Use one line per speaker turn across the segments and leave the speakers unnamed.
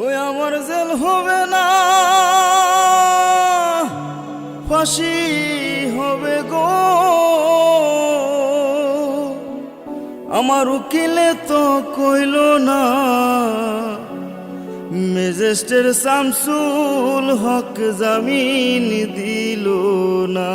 ওই আমার জেল হবে না, ফাঁসি হবে গো। আমার উকিলে তো কইল না, ম্যাজিস্ট্রেট শামসুল হক জামিন দিল না।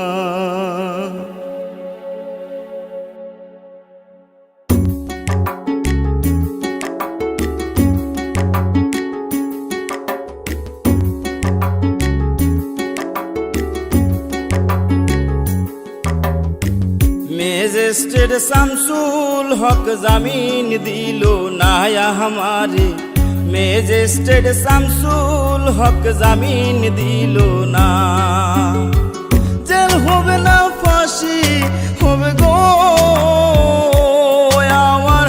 ম্যাজিস্ট্রেট শামসুল হক জামিন দিল না हमारे, ম্যাজিস্ট্রেট শামসুল হক জামিন দিল না। জেল হবে না, ফাঁসি হবে গো আমার,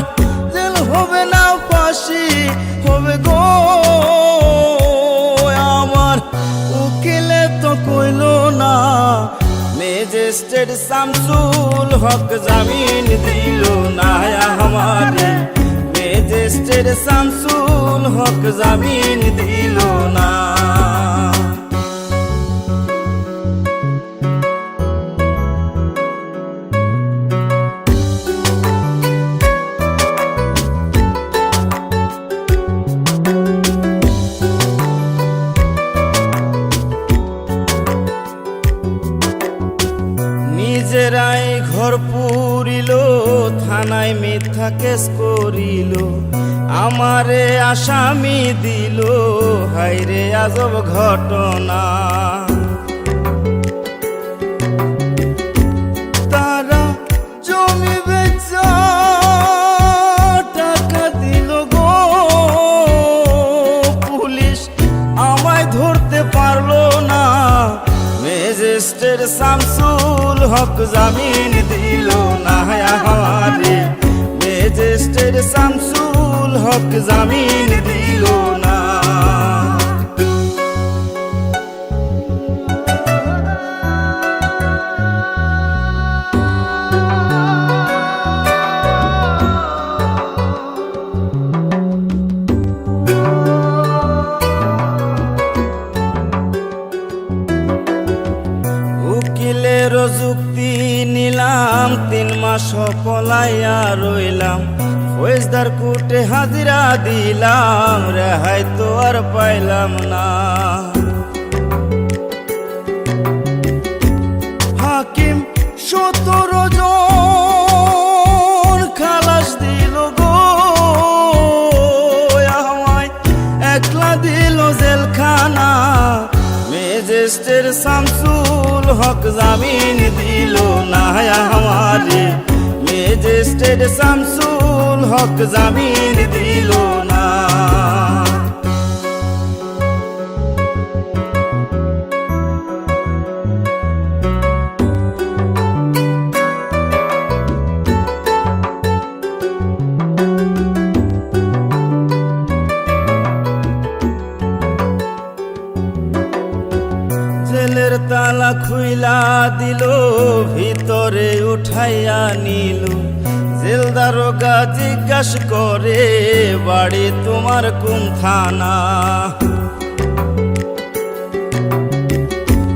জেল হবে না, ফাঁসি হবে গো আমার। উকিলে তো কইল না, ম্যাজিস্ট্রেট শামসুল হক জামিন দিল না हमारे, ম্যাজিস্ট্রেট শামসুল হক জামিন দিল না। নিজেরাই ঘর পুরিল, থানায় মিথ্যা কেস করিল, আমারে আসামি দিল, হায়রে আজব ঘটনা। তারা জমি বেচা টাকা দিল গো, পুলিশ আমায় ধরতে পারলো না। ম্যাজিস্ট্রেট শামসুল হক জামিন দিল না हमारे, ম্যাজিস্ট্রেট শামসুল হক জামিন দিল না। উকিলের যুক্তি নিলাম, 3 মাস পলাইয়া রইলাম, ফৌজদার কোর্টে হাজিরা দিলাম, রেহাই তো আর পাইলাম না। হাকিম 17 জন খালাস দিল গো আমায়, একলা দিল জেলখানা। ম্যাজিস্ট্রেট শামসুল হক জামিন দিল না हमारे, ম্যাজিস্ট্রেট শামসুল হক জামিন দিল না। জেলের তালা খুইলা দিল, ভিতরে উঠাইয়া নিল, জেল দারোগা জিজ্ঞাস করে, বাড়ি তোমার কোন থানা?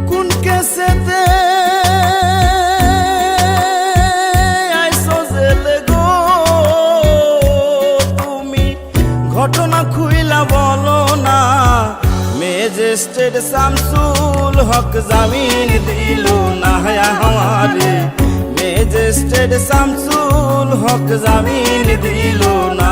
কোন কেসেতে আইসো জেলে গো তুমি, ঘটনা খুইলা বলো না। ম্যাজিস্ট্রেট শামসুল হক জামিন দিল না हमारे, ম্যাজিস্ট্রেট শামসুল হক জামিন দিল না।